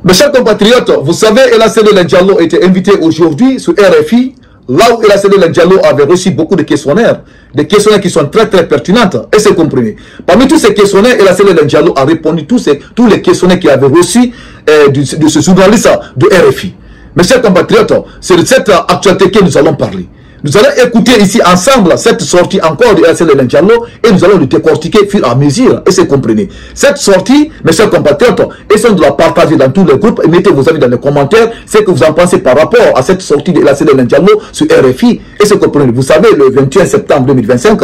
Mes chers compatriotes, vous savez, Ella Seloula Diallo a été invité aujourd'hui sur RFI, là où Ella Seloula Diallo avait reçu beaucoup de questionnaires, des questionnaires qui sont très pertinentes, et c'est compris. Parmi tous ces questionnaires, Ella Seloula Diallo a répondu tous les questionnaires qu'il avait reçus de ce journaliste de RFI. Mes chers compatriotes, c'est de cette actualité que nous allons parler. Nous allons écouter ici ensemble cette sortie encore de Ella Seloula Diallo et nous allons le décortiquer au fur et à mesure. Et c'est compris. Cette sortie, mes chers compatriotes, essayons de la partager dans tous les groupes et mettez vos avis dans les commentaires ce que vous en pensez par rapport à cette sortie de Ella Seloula Diallo sur RFI. Et c'est compris. Vous savez, le 21 septembre 2025,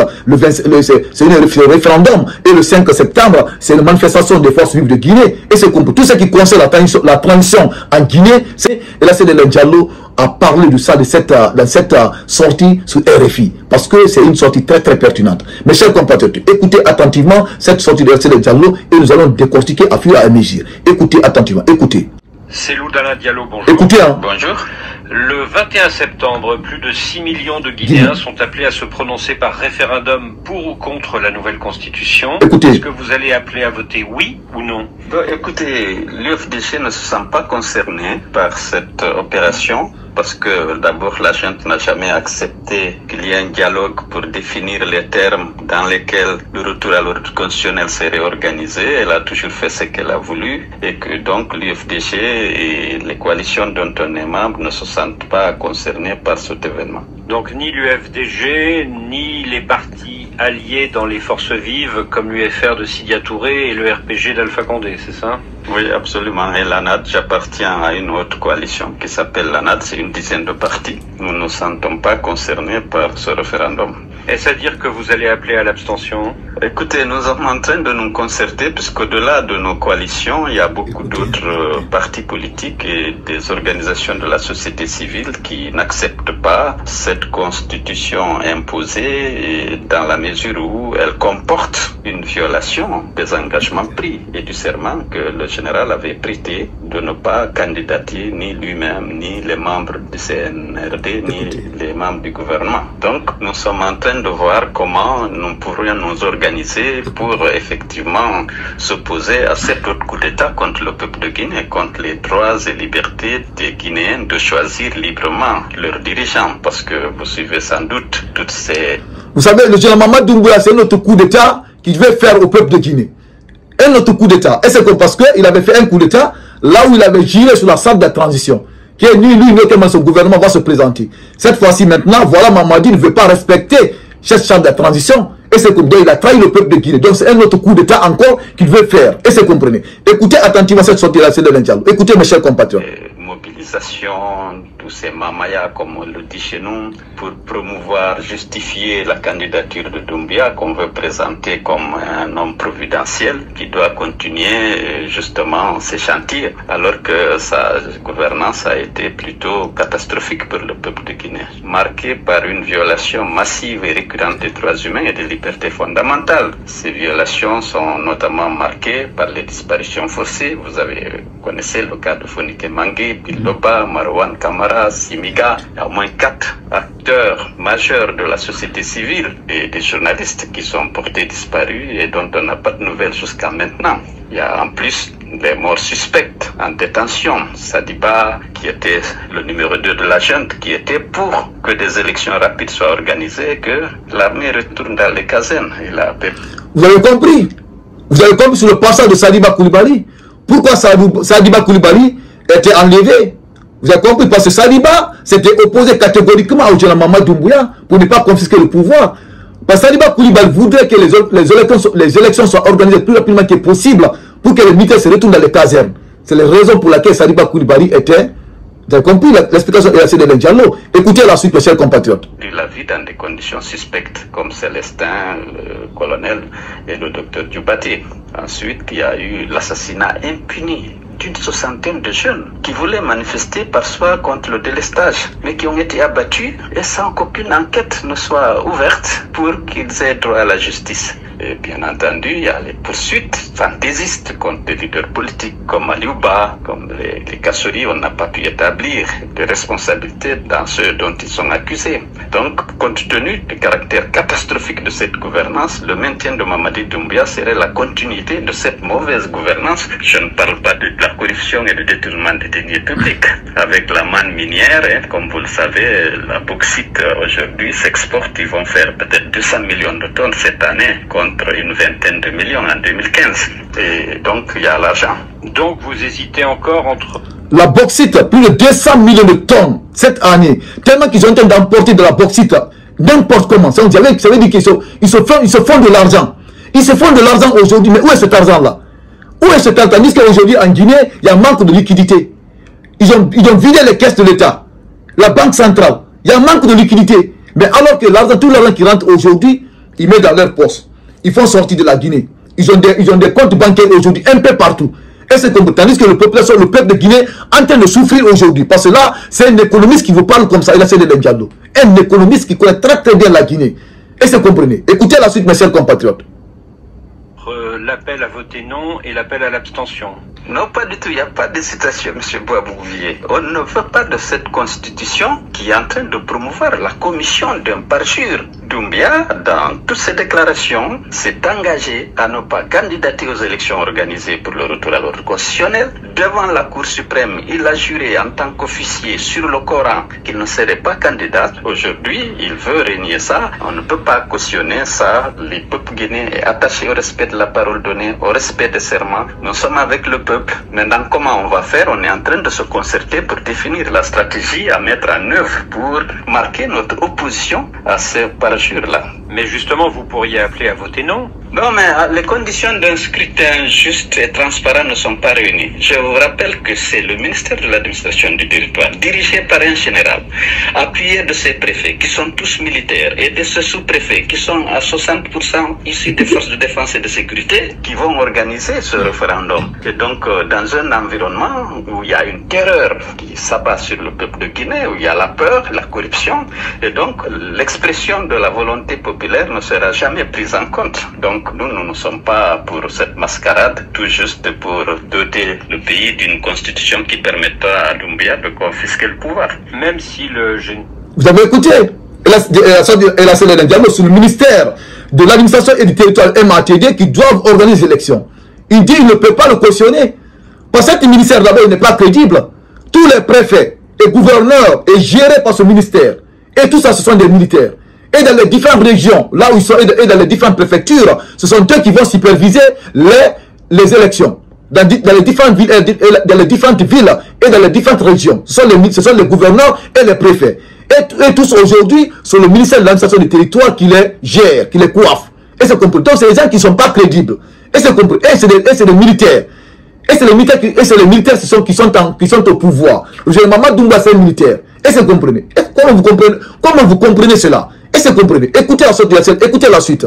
c'est un référendum et le 5 septembre, c'est une manifestation des forces vives de Guinée. Et c'est compris. Tout ce qui concerne la transition en Guinée, c'est Ella Seloula Diallo a parlé de ça dans cette sortie sur RFI, parce que c'est une sortie très pertinente. Mes chers compatriotes, écoutez attentivement cette sortie de Ella Seloula Diallo et nous allons décortiquer à fur et à mesure. Écoutez attentivement, écoutez. C'est Loudana Diallo, bonjour. Écoutez, hein. Bonjour. Le 21 septembre, plus de 6 millions de Guinéens sont appelés à se prononcer par référendum pour ou contre la nouvelle constitution. Est-ce que vous allez appeler à voter oui ou non? Écoutez, l'UFDG ne se sent pas concerné par cette opération parce que d'abord la gente n'a jamais accepté qu'il y ait un dialogue pour définir les termes dans lesquels le retour à l'ordre constitutionnel serait organisé. Elle a toujours fait ce qu'elle a voulu et que donc l'UFDG et les coalitions dont on est membre ne se sentent pas concernés par cet événement. Donc ni l'UFDG, ni les partis alliés dans les forces vives comme l'UFR de Sidia Touré et le RPG d'Alpha Condé, c'est ça? Oui, absolument. Et l'ANAD, j'appartiens à une autre coalition qui s'appelle l'ANAD, c'est une dizaine de partis. Nous ne nous sentons pas concernés par ce référendum. Est-ce à dire que vous allez appeler à l'abstention? Écoutez, nous sommes en train de nous concerter puisqu'au-delà de nos coalitions, il y a beaucoup d'autres partis politiques et des organisations de la société civile qui n'acceptent pas cette constitution imposée et dans la mesure où elle comporte une violation des engagements pris et du serment que le général avait prêté de ne pas candidater ni lui-même, ni les membres du CNRD, ni les membres du gouvernement. Donc, nous sommes en train de voir comment nous pourrions nous organiser pour effectivement s'opposer à cet autre coup d'État contre le peuple de Guinée, contre les droits et libertés des Guinéens de choisir librement leurs dirigeants, parce que vous suivez sans doute toutes ces... Vous savez, le général Mamadou Doumbouya, c'est notre coup d'État qu'il devait faire au peuple de Guinée. Un autre coup d'État. Et c'est parce qu'il avait fait un coup d'État là où il avait giré sur la salle de la transition. Qui est lui, comment son gouvernement va se présenter. Cette fois-ci, maintenant, voilà, Mamadi ne veut pas respecter cette salle de la transition. Et c'est comme il a trahi le peuple de Guinée. Donc c'est un autre coup d'État encore qu'il veut faire. Et c'est comprenez. Écoutez attentivement cette sortie de la Seloula Diallo. Écoutez mes chers compatriotes. Mobilisation, tous ces mamayas comme on le dit chez nous, pour promouvoir, justifier la candidature de Doumbouya qu'on veut présenter comme un homme providentiel qui doit continuer justement ses chantiers, alors que sa gouvernance a été plutôt catastrophique pour le peuple de Guinée, marquée par une violation massive et récurrente des droits humains et des libertés fondamentales. Ces violations sont notamment marquées par les disparitions forcées. Vous connaissez le cas de Fonike Mangue, Biloba, Marwan Kamara, Simiga. Il y a au moins 4 acteurs majeurs de la société civile et des journalistes qui sont portés disparus et dont on n'a pas de nouvelles jusqu'à maintenant. Il y a en plus des morts suspectes en détention. Sadiba, qui était le numéro 2 de la junte, qui était pour que des élections rapides soient organisées et que l'armée retourne dans les casernes. Vous avez compris? Vous avez compris sur le passage de Sadiba Koulibaly? Pourquoi Sadiba Koulibaly était enlevé? Vous avez compris? Parce que Sadiba s'était opposé catégoriquement au général Mamadou Doumbouya pour ne pas confisquer le pouvoir. Parce que Sadiba Koulibaly voudrait que les élections soient organisées le plus rapidement que possible pour que les militaires se retournent dans les casernes. C'est la raison pour laquelle Sadiba Koulibaly était... Vous avez compris l'explication de Ella Seloula Diallo? Écoutez la suite, mes chers compatriotes. La vie dans des conditions suspectes, comme Célestin, le colonel et le docteur Dioubati. Ensuite, il y a eu l'assassinat impuni d'une 60aine de jeunes qui voulaient manifester par soi contre le délestage, mais qui ont été abattus et sans qu'aucune enquête ne soit ouverte pour qu'ils aient droit à la justice. Et bien entendu, il y a les poursuites fantaisistes contre des leaders politiques comme Aliouba, comme les Kassori. On n'a pas pu établir de responsabilité dans ceux dont ils sont accusés. Donc, compte tenu du caractère catastrophique de cette gouvernance, le maintien de Mamadi Doumbouya serait la continuité de cette mauvaise gouvernance. Je ne parle pas de la corruption corruption et de détournement des deniers publics. Avec la manne minière, comme vous le savez, la bauxite aujourd'hui s'exporte, ils vont faire peut-être 200 millions de tonnes cette année contre une vingtaine de millions en 2015. Et donc il y a l'argent. Donc vous hésitez encore entre... La bauxite, plus de 200 millions de tonnes cette année. Tellement qu'ils sont en train d'emporter de la bauxite n'importe comment. Ça veut dire qu'ils se font de l'argent. Ils se font de l'argent aujourd'hui. Mais où est cet argent-là? Où est cet argent? Tandis qu'aujourd'hui en Guinée, il y a un manque de liquidité. Ils ont vidé les caisses de l'État. La banque centrale. Il y a un manque de liquidité. Mais alors que l'argent, tout l'argent qui rentre aujourd'hui, ils mettent dans leur poste. Ils font sortir de la Guinée. Ils ont des comptes bancaires aujourd'hui un peu partout. Et c'est comme tandis que le peuple de Guinée est en train de souffrir aujourd'hui. Parce que là, c'est un économiste qui vous parle comme ça. Il a cédé le Diallo. Un économiste qui connaît très très bien la Guinée. Et c'est comprenez. Écoutez la suite, mes chers compatriotes. L'appel à voter non et l'appel à l'abstention. Non, pas du tout. Il n'y a pas d'hésitation, M. Boabouvier. On ne veut pas de cette constitution qui est en train de promouvoir la commission d'un parjure. Doumbia, dans toutes ses déclarations, s'est engagé à ne pas candidater aux élections organisées pour le retour à l'ordre constitutionnel. Devant la Cour suprême, il a juré en tant qu'officier sur le Coran qu'il ne serait pas candidat. Aujourd'hui, il veut régner ça. On ne peut pas cautionner ça. Les peuples guinéens sont attachés au respect de la parole donnée, au respect des serments. Nous sommes avec le peuple. Maintenant, comment on va faire? On est en train de se concerter pour définir la stratégie à mettre en œuvre pour marquer notre opposition à ce parjure-là. Mais justement, vous pourriez appeler à voter non. Non, mais les conditions d'un scrutin juste et transparent ne sont pas réunies. Je vous rappelle que c'est le ministère de l'administration du territoire, dirigé par un général, appuyé de ses préfets, qui sont tous militaires, et de ses sous-préfets, qui sont à 60% issus des forces de défense et de sécurité, qui vont organiser ce référendum. Et donc, dans un environnement où il y a une terreur qui s'abat sur le peuple de Guinée, où il y a la peur, la corruption, et donc l'expression de la volonté populaire ne sera jamais prise en compte. Donc, nous ne sommes pas pour cette mascarade, tout juste pour doter le pays d'une constitution qui permettra à Doumbia de confisquer le pouvoir. Même si le... Vous avez écouté elle a scellé un dialogue sur le ministère de l'administration et du territoire MATD qui doivent organiser l'élection. Il dit qu'il ne peut pas le cautionner. Parce que ce ministère d'abord n'est pas crédible. Tous les préfets et gouverneurs est géré par ce ministère. Et tout ça, ce sont des militaires. Et dans les différentes régions, là où ils sont, et dans les différentes préfectures, ce sont eux qui vont superviser les élections. Dans les différentes villes, dans les différentes villes et dans les différentes régions. Ce sont les gouverneurs et les préfets. Et tous aujourd'hui, c'est le ministère de l'administration du territoire qui les gère, qui les coiffe. Et c'est compris. Donc, c'est des gens qui ne sont pas crédibles. Et c'est compris. Et c'est des militaires. Et c'est les militaires qui sont au pouvoir. Le général Mamad Doumbia, c'est un militaire. Et c'est compris. Comment vous comprenez cela? Et c'est compris. Écoutez la suite.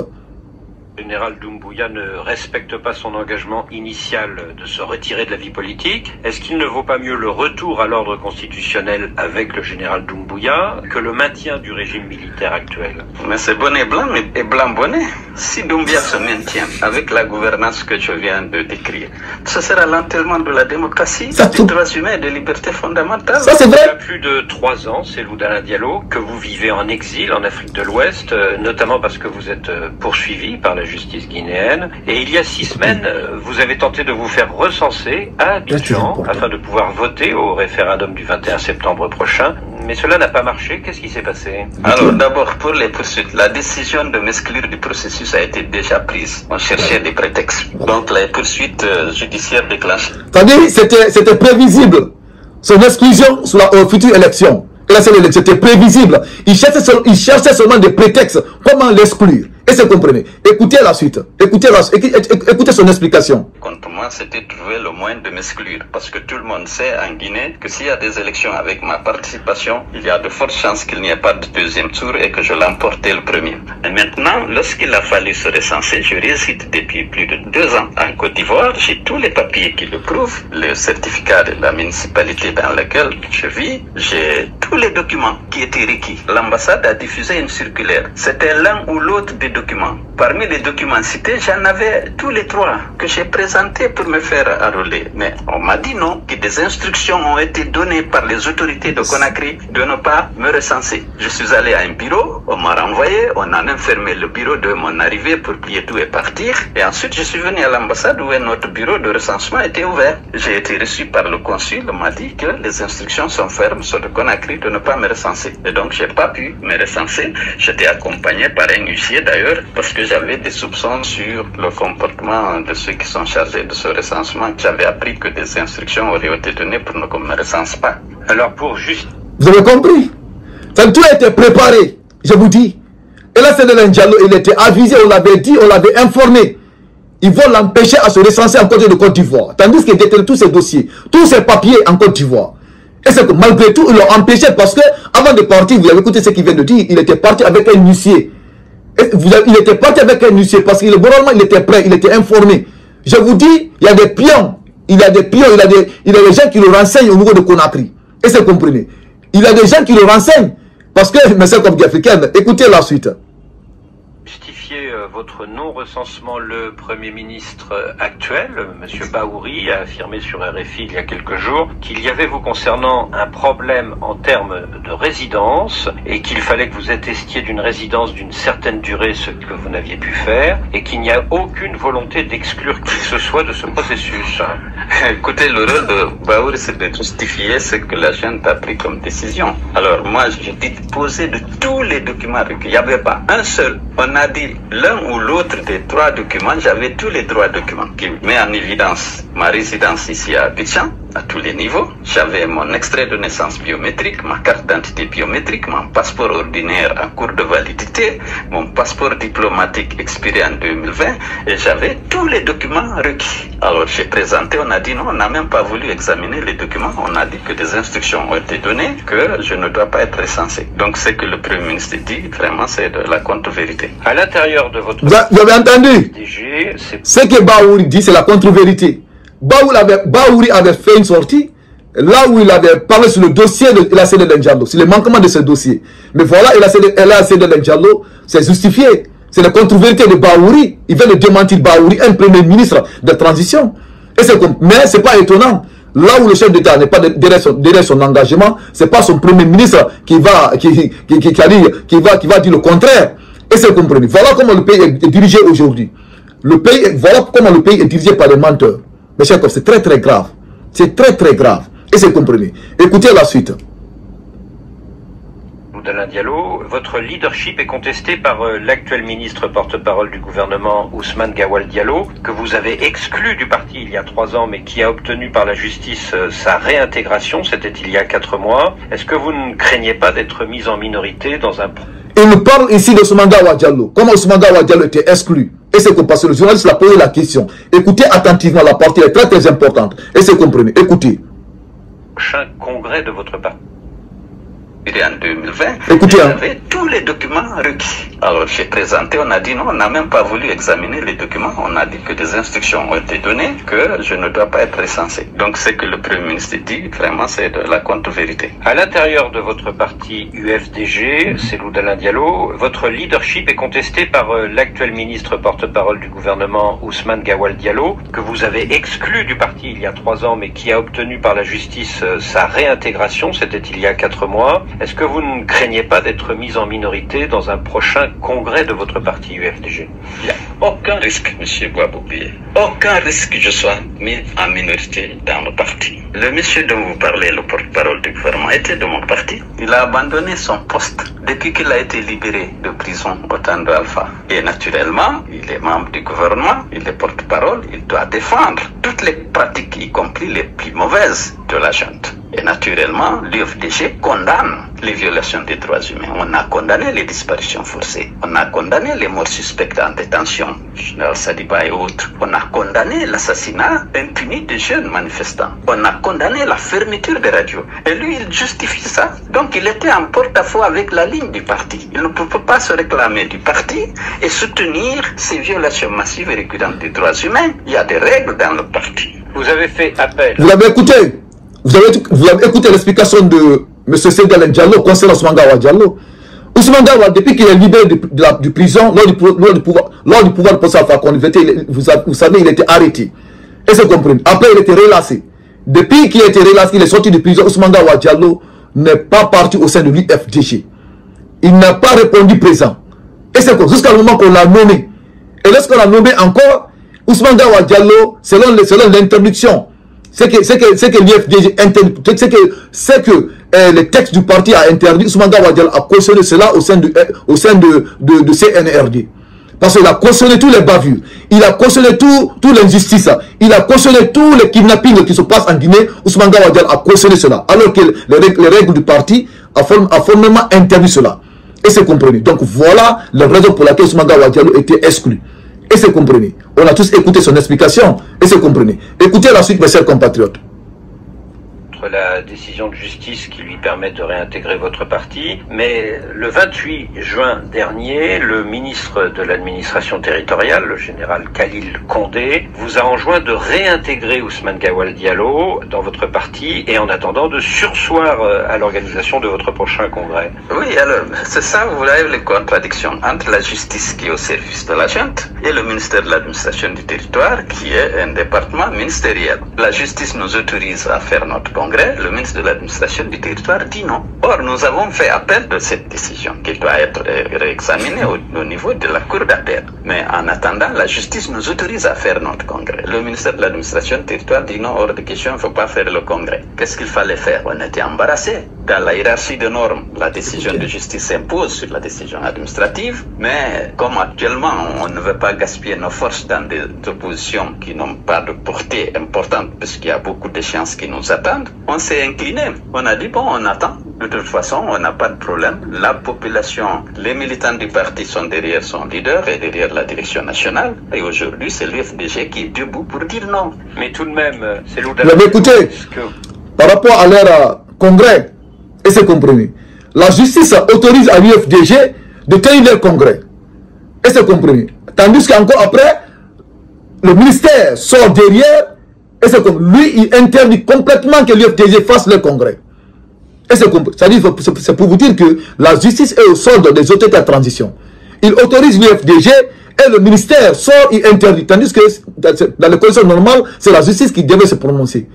Le général Doumbouya ne respecte pas son engagement initial de se retirer de la vie politique. Est-ce qu'il ne vaut pas mieux le retour à l'ordre constitutionnel avec le général Doumbouya que le maintien du régime militaire actuel? Mais c'est bonnet blanc et blanc bonnet. Si Doumbia se maintient avec la gouvernance que je viens de décrire, ce sera l'enterrement de la démocratie, des droits humains et des libertés fondamentales. Ça, c'est vrai. Il y a plus de 3 ans, c'est Loudana Diallo, que vous vivez en exil en Afrique de l'Ouest, notamment parce que vous êtes poursuivi par la justice guinéenne. Et il y a 6 semaines, vous avez tenté de vous faire recenser à Abidjan afin de pouvoir voter au référendum du 21 septembre prochain. Mais cela n'a pas marché. Qu'est-ce qui s'est passé? Alors d'abord, pour les poursuites, la décision de m'exclure du processus a été déjà prise. On cherchait des prétextes. Donc les poursuites judiciaires déclenchées. C'est-à-dire, c'était prévisible. Son exclusion sur la future élection. C'était prévisible. Il cherchait seulement des prétextes. Comment l'exclure? Et c'est comprenez. Écoutez la suite. Écoutez son explication. Contre moi, c'était trouver le moyen de m'exclure. Parce que tout le monde sait en Guinée que s'il y a des élections avec ma participation, il y a de fortes chances qu'il n'y ait pas de deuxième tour et que je l'emporte le premier. Et maintenant, lorsqu'il a fallu se recenser, je réside depuis plus de 2 ans en Côte d'Ivoire. J'ai tous les papiers qui le prouvent. Le certificat de la municipalité dans laquelle je vis. J'ai tous les documents qui étaient requis. L'ambassade a diffusé une circulaire. C'était l'un ou l'autre des documents. Parmi les documents cités, j'en avais tous les 3 que j'ai présentés pour me faire enrôler. Mais on m'a dit non, qu'il des instructions ont été données par les autorités de Conakry de ne pas me recenser. Je suis allé à un bureau, on m'a renvoyé, on a même fermé le bureau de mon arrivée pour plier tout et partir. Et ensuite, je suis venu à l'ambassade où notre bureau de recensement était ouvert. J'ai été reçu par le consul, on m'a dit que les instructions sont fermes sur le Conakry de ne pas me recenser. Et donc, j'ai pas pu me recenser. J'étais accompagné par un huissier d'ailleurs, parce que j'avais des soupçons sur le comportement de ceux qui sont chargés de ce recensement. J'avais appris que des instructions auraient été données pour ne me recense pas. Alors pour juste... Vous avez compris? Tout a été préparé, je vous dis. Et là, c'est de l'Indjalo, il était avisé, on l'avait dit, on l'avait informé. Ils vont l'empêcher à se recenser en côté de Côte d'Ivoire. Tandis qu'il détenait tous ces dossiers, tous ces papiers en Côte d'Ivoire. Et c'est que malgré tout, ils l'ont empêché parce que, avant de partir, vous avez écouté ce qu'il vient de dire, il était parti avec un huissier. Il était parti avec un huissier parce qu'il il était prêt, il était informé. Je vous dis, il y a des pions, il y a des des gens qui le renseignent au niveau de Conakry. Et c'est comprenez. Il y a des gens qui le renseignent parce que, mais c'est comme africaine. Écoutez la suite. Justifier votre non-recensement, le Premier ministre actuel, M. Bahouri, a affirmé sur RFI il y a quelques jours qu'il y avait vous concernant un problème en termes de résidence et qu'il fallait que vous attestiez d'une résidence d'une certaine durée, ce que vous n'aviez pu faire, et qu'il n'y a aucune volonté d'exclure qui que ce soit de ce processus. Écoutez, le rôle de Bahouri, c'est de justifier ce que la junte a pris comme décision. Alors moi, j'ai disposé de tous les documents requis. Il n'y avait pas un seul. On a dit l'un ou l'autre des trois documents, j'avais tous les trois documents qui met en évidence ma résidence ici à Abidjan, à tous les niveaux. J'avais mon extrait de naissance biométrique, ma carte d'identité biométrique, mon passeport ordinaire en cours de validité, mon passeport diplomatique expiré en 2020 et j'avais tous les documents requis. Alors j'ai présenté, on a dit non, on n'a même pas voulu examiner les documents, on a dit que des instructions ont été données, que je ne dois pas être recensé. Donc ce que le Premier ministre dit, vraiment c'est de la contre-vérité. À l'intérieur de votre... Vous avez entendu? Ce que Bahouri dit, c'est la contre-vérité. Bahouri avait fait une sortie, là où il avait parlé sur le dossier de l'ACD Ndjalo, sur le manquement de ce dossier. Mais voilà, l'ACD Ndjalo, c'est justifié. C'est la contre-vérité de Bahouri. Il vient de démentir Bahouri, un premier ministre de transition. Mais ce n'est pas étonnant. Là où le chef d'État n'est pas derrière son engagement, ce n'est pas son premier ministre qui va dire le contraire. Et c'est compris. Voilà comment le pays est dirigé aujourd'hui. Voilà comment le pays est dirigé par les menteurs. Mes chers collègues, c'est très très grave. C'est très très grave. Et c'est compris. Écoutez la suite. D'Alain Diallo, votre leadership est contesté par l'actuel ministre porte-parole du gouvernement, Ousmane Gawal Diallo, que vous avez exclu du parti il y a 3 ans, mais qui a obtenu par la justice sa réintégration, c'était il y a 4 mois. Est-ce que vous ne craignez pas d'être mis en minorité dans un... Il nous parle ici de Ousmane Gawal Diallo. Comment Ousmane Gawal Diallo était exclu? Et c'est parce que le journaliste a posé la question. Écoutez attentivement, la partie est très très importante. Et c'est compris. Écoutez. Prochain congrès de votre parti. En 2020, écoutez, j'avais tous les documents requis. Alors j'ai présenté, on a dit non, on n'a même pas voulu examiner les documents. On a dit que des instructions ont été données, que je ne dois pas être recensé. Donc ce que le Premier ministre dit, vraiment c'est de la contre-vérité. À l'intérieur de votre parti UFDG, Cellou Dalein Diallo, votre leadership est contesté par l'actuel ministre porte-parole du gouvernement, Ousmane Gawal Diallo, que vous avez exclu du parti il y a 3 ans, mais qui a obtenu par la justice sa réintégration, c'était il y a 4 mois. Est-ce que vous ne craignez pas d'être mis en minorité dans un prochain congrès de votre parti UFDG? Il n'y a aucun risque, M. Boaboubié. Aucun risque que je sois mis en minorité dans le parti. Le monsieur dont vous parlez, le porte-parole du gouvernement, était de mon parti. Il a abandonné son poste depuis qu'il a été libéré de prison au temps de Alpha. Et naturellement, il est membre du gouvernement, il est porte-parole, il doit défendre toutes les pratiques, y compris les plus mauvaises de la junte. Et naturellement, l'UFDG condamne les violations des droits humains. On a condamné les disparitions forcées. On a condamné les morts suspectes en détention, Général Sadiba et autres. On a condamné l'assassinat impuni de jeunes manifestants. On a condamné la fermeture des radios. Et lui, il justifie ça. Donc, il était en porte-à-faux avec la ligne du parti. Il ne peut pas se réclamer du parti et soutenir ces violations massives et récurrentes des droits humains. Il y a des règles dans le parti. Vous avez fait appel. Vous l'avez écouté. Vous avez écouté l'explication de M. Sédal Diallo concernant Ousmane Gawal Diallo. Ousmane Gawal, depuis qu'il est libéré de prison, lors du pouvoir de Alpha Condé, vous savez, il était arrêté. Et c'est compris. Après, il était relâché. Depuis qu'il est sorti de prison, Ousmane Gawa Diallo n'est pas parti au sein de l'UFDG. Il n'a pas répondu présent. Et c'est jusqu'à le moment qu'on l'a nommé. Et lorsqu'on l'a nommé encore, Ousmane Gawa Diallo, selon l'interdiction, c'est que l'UFDG interdit, c'est que le texte du parti a interdit, Ousmane Gawa Diallo a cautionné cela au sein de CNRD. Parce qu'il a cautionné tous les bavures, il a cautionné toute l'injustice, il a cautionné tous les kidnappings qui se passent en Guinée. Ousmane Gawa Diallo a cautionné cela, alors que les règles du parti a formellement interdit cela. Et c'est compris. Donc voilà la raison pour laquelle Ousmane Gawa Diallo était exclu. Et c'est compris. On a tous écouté son explication. Et c'est compris. Écoutez la suite, mes chers compatriotes. La décision de justice qui lui permet de réintégrer votre parti, mais le 28 juin dernier, le ministre de l'administration territoriale, le général Khalil Condé, vous a enjoint de réintégrer Ousmane Gawa Diallo dans votre parti et en attendant de surseoir à l'organisation de votre prochain congrès. Oui, alors, c'est ça, vous voyez les contradictions entre la justice qui est au service de la junte et le ministère de l'administration du territoire qui est un département ministériel. La justice nous autorise à faire notre congrès. Le ministre de l'administration du territoire dit non. Or, nous avons fait appel de cette décision qui doit être réexaminée au niveau de la cour d'appel. Mais en attendant, la justice nous autorise à faire notre congrès. Le ministère de l'administration du territoire dit non, hors de question, il ne faut pas faire le congrès. Qu'est-ce qu'il fallait faire? On était embarrassés. Dans la hiérarchie de normes, la décision de justice s'impose sur la décision administrative, mais comme actuellement, on ne veut pas gaspiller nos forces dans des oppositions qui n'ont pas de portée importante, puisqu'il y a beaucoup d'échéances qui nous attendent, on s'est incliné. On a dit, bon, on attend. De toute façon, on n'a pas de problème. La population, les militants du parti sont derrière son leader et derrière la direction nationale. Et aujourd'hui, c'est l'UFDG qui est debout pour dire non. Mais tout de même, c'est l'autre. Écoutez, par rapport à leur congrès, et c'est compris, la justice autorise à l'UFDG de tenir leur congrès. Et c'est compris. Tandis qu'encore après, le ministère sort derrière. Et c'est comme lui, il interdit complètement que l'UFDG fasse le congrès. Et c'est pour vous dire que la justice est au solde des autorités de transition. Il autorise l'UFDG et le ministère sort, il interdit. Tandis que dans les conditions normales, c'est la justice qui devait se prononcer.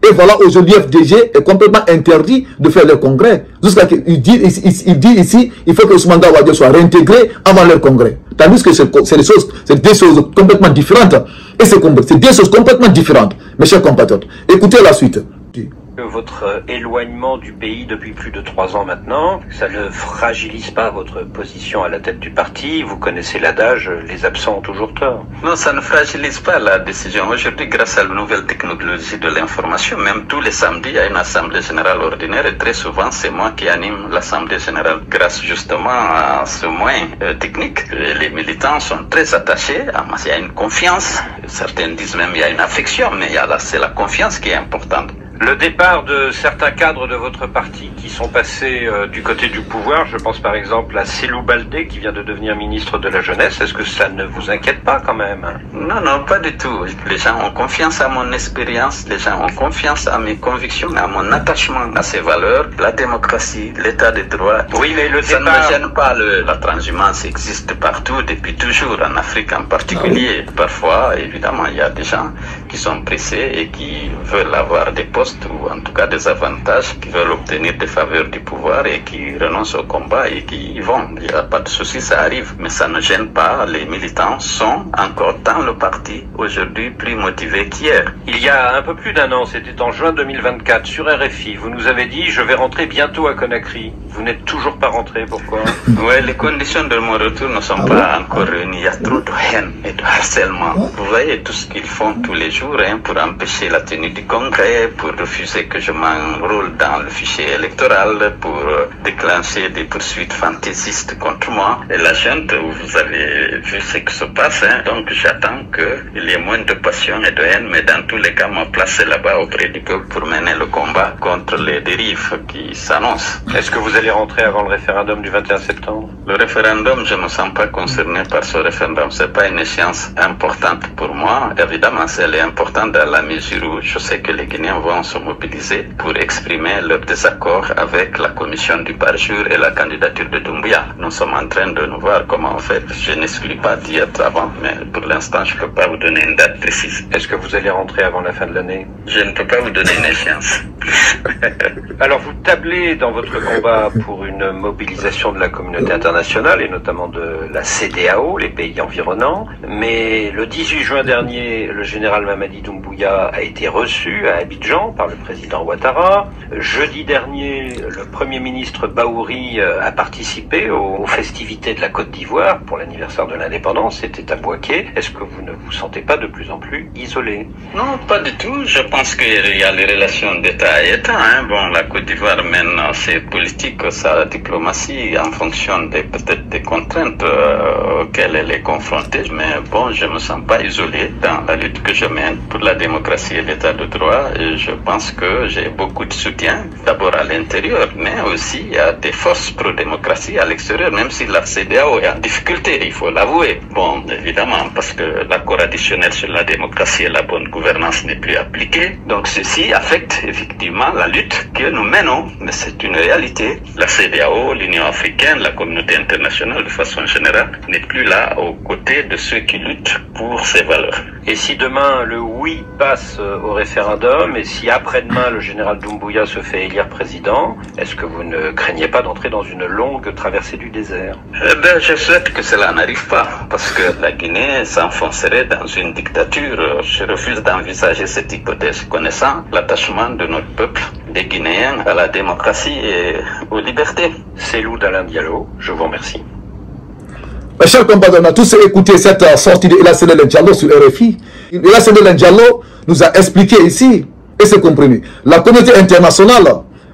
Et voilà, aujourd'hui, l'UFDG est complètement interdit de faire le congrès. Jusqu'à qu'il dit ici, il faut que Ousmane Gawa Diallo soit réintégré avant leur congrès. Tandis que c'est des choses complètement différentes. Et c'est des choses complètement différentes, mes chers compatriotes. Écoutez la suite. Votre éloignement du pays depuis plus de 3 ans maintenant, ça ne fragilise pas votre position à la tête du parti? Vous connaissez l'adage, les absents ont toujours tort. Non, ça ne fragilise pas la décision. Aujourd'hui, grâce à la nouvelle technologie de l'information, même tous les samedis, il y a une assemblée générale ordinaire et très souvent, c'est moi qui anime l'assemblée générale. Grâce justement à ce moyen technique, les militants sont très attachés. Il y a une confiance. Certains disent même qu'il y a une affection, mais c'est la confiance qui est importante. Le départ de certains cadres de votre parti qui sont passés du côté du pouvoir, je pense par exemple à Cellou Baldé qui vient de devenir ministre de la Jeunesse, est-ce que ça ne vous inquiète pas quand même? Non, non, pas du tout. Les gens ont confiance à mon expérience, les gens ont confiance à mes convictions, à mon attachement à ces valeurs, la démocratie, l'état de droit. Oui, mais le ça départ... ne me gêne pas. La transhumance existe partout, depuis toujours, en Afrique en particulier. Parfois, évidemment, il y a des gens qui sont pressés et qui veulent avoir des postes ou en tout cas des avantages, qui veulent obtenir des faveurs du pouvoir et qui renoncent au combat et qui y vont. Il n'y a pas de souci, ça arrive. Mais ça ne gêne pas. Les militants sont encore dans le parti aujourd'hui plus motivés qu'hier. Il y a un peu plus d'un an, c'était en juin 2024, sur RFI, vous nous avez dit « Je vais rentrer bientôt à Conakry ». Vous n'êtes toujours pas rentré, pourquoi? Oui, les conditions de mon retour ne sont pas encore réunies. Il y a trop de haine et de harcèlement. Vous voyez tout ce qu'ils font tous les jours pour empêcher la tenue du congrès, pour refuser que je m'enrôle dans le fichier électoral, pour déclencher des poursuites fantaisistes contre moi. Et la junte, vous avez vu ce qui se passe, donc j'attends qu'il y ait moins de passion et de haine, mais dans tous les cas, ma place est là-bas auprès du peuple pour mener le combat contre les dérives qui s'annoncent. Est-ce que vous allez rentrer avant le référendum du 21 septembre? Le référendum, je ne me sens pas concerné par ce référendum. Ce n'est pas une échéance importante pour moi. Évidemment, elle est importante dans la mesure où je sais que les Guinéens vont se mobiliser pour exprimer leur désaccord avec la commission du parjure et la candidature de Doumbouya. Nous sommes en train de nous voir comment faire. Je n'exclus pas d'y être avant, mais pour l'instant, je ne peux pas vous donner une date précise. Est-ce que vous allez rentrer avant la fin de l'année? Je ne peux pas vous donner une échéance. Alors, vous tablez dans votre combat pour une mobilisation de la communauté internationale et notamment de la CEDEAO, les pays environnants. Mais le 18 juin dernier, le général Mamadi Doumbouya a été reçu à Abidjan par le président Ouattara. Jeudi dernier, le Premier ministre Bahouri a participé aux festivités de la Côte d'Ivoire pour l'anniversaire de l'indépendance. C'était à Bouaké. Est-ce que vous ne vous sentez pas de plus en plus isolé? Non, pas du tout. Je pense qu'il y a les relations d'État à État. Bon, la Côte d'Ivoire mène ses politiques, sa diplomatie en fonction peut-être des contraintes auxquelles elle est confrontée. Mais bon, je me sens pas isolé dans la lutte que je mène pour la démocratie et l'état de droit. Et je pense que j'ai beaucoup de soutien, d'abord à l'intérieur, mais aussi il y a des forces pro-démocratie à l'extérieur, même si la CEDEAO est en difficulté, il faut l'avouer. Bon, évidemment, parce que l'accord additionnel sur la démocratie et la bonne gouvernance n'est plus appliqué. Donc ceci affecte effectivement la lutte que nous menons, mais c'est une réalité. La CEDEAO, l'Union africaine, la communauté internationale de façon générale n'est plus là aux côtés de ceux qui luttent pour ces valeurs. Et si demain le oui passe au référendum et si après-demain le général Doumbouya se fait élire président, est-ce que vous ne craignez pas d'entrer dans une longue traversée du désert? Je souhaite que cela n'arrive pas, parce que la Guinée s'enfoncerait dans une dictature. Je refuse d'envisager cette hypothèse, connaissant l'attachement de notre peuple, des Guinéens, à la démocratie et aux libertés. Cellou Dalein Diallo, je vous remercie. Mes chers compatriotes, on a tous écouté cette sortie de Ella Seydou Diallo sur RFI. Ella Seydou Diallo nous a expliqué ici, et c'est compris, la communauté internationale,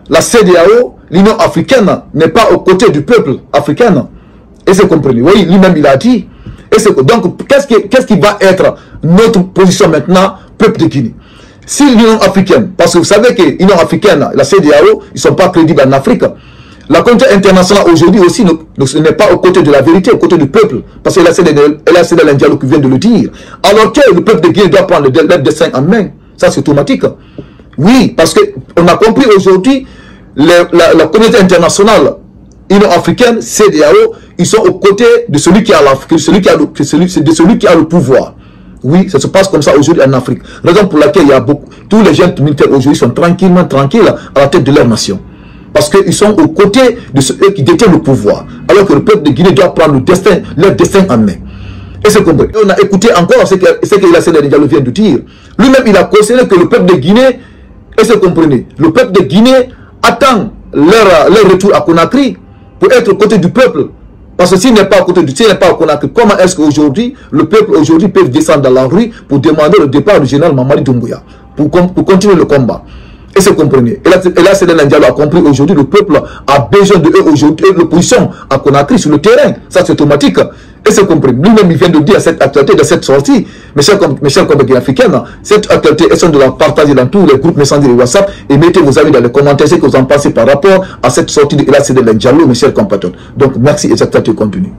la CEDEAO, l'Union africaine n'est pas aux côtés du peuple africain. Et c'est compris. Oui, lui-même il a dit. Et donc, qu'est-ce qui va être notre position maintenant, peuple de Guinée? Si l'Union africaine, parce que vous savez que l'Union africaine, la CEDEAO, ils ne sont pas crédibles en Afrique. La communauté internationale aujourd'hui aussi n'est pas aux côtés de la vérité, aux côtés du peuple. Parce que là, c'est l'Indialo qui vient de le dire. Alors que le peuple de Guinée doit prendre leur destin en main. Ça, c'est automatique. Oui, parce qu'on a compris aujourd'hui, la communauté internationale, Union africaine, CEDEAO, ils sont aux côtés de celui qui a le pouvoir. Oui, ça se passe comme ça aujourd'hui en Afrique. Raison pour laquelle il y a tous les jeunes militaires aujourd'hui sont tranquilles à la tête de leur nation. Parce qu'ils sont aux côtés de ceux qui détiennent le pouvoir. Alors que le peuple de Guinée doit prendre leur destin en main. Et c'est compris. On a écouté encore ce que Ella Seydou Diallo vient de dire. Lui-même, il a considéré que le peuple de Guinée, et c'est compris, le peuple de Guinée attend leur retour à Conakry pour être aux côtés du peuple. Parce que s'il n'est pas à côté s'il n'est pas à Conakry, comment est-ce qu'aujourd'hui, le peuple aujourd'hui peut descendre dans la rue pour demander le départ du général Mamadi Doumbouya, pour continuer le combat? Et c'est compris. Et là, Seydou Diallo a compris aujourd'hui, le peuple a besoin de eux aujourd'hui, l'opposition à Conakry sur le terrain. Ça, c'est automatique. Et c'est compris. Lui-même, il vient de dire cette actualité, de cette sortie, mes chers compatriotes africains, cette actualité, elles sont de la partager dans tous les groupes messageries de WhatsApp et mettez vos avis dans les commentaires, ce que vous en pensez par rapport à cette sortie de Ella Seydou Diallo, mes chers compatriotes. Donc, merci et cette actualité continue.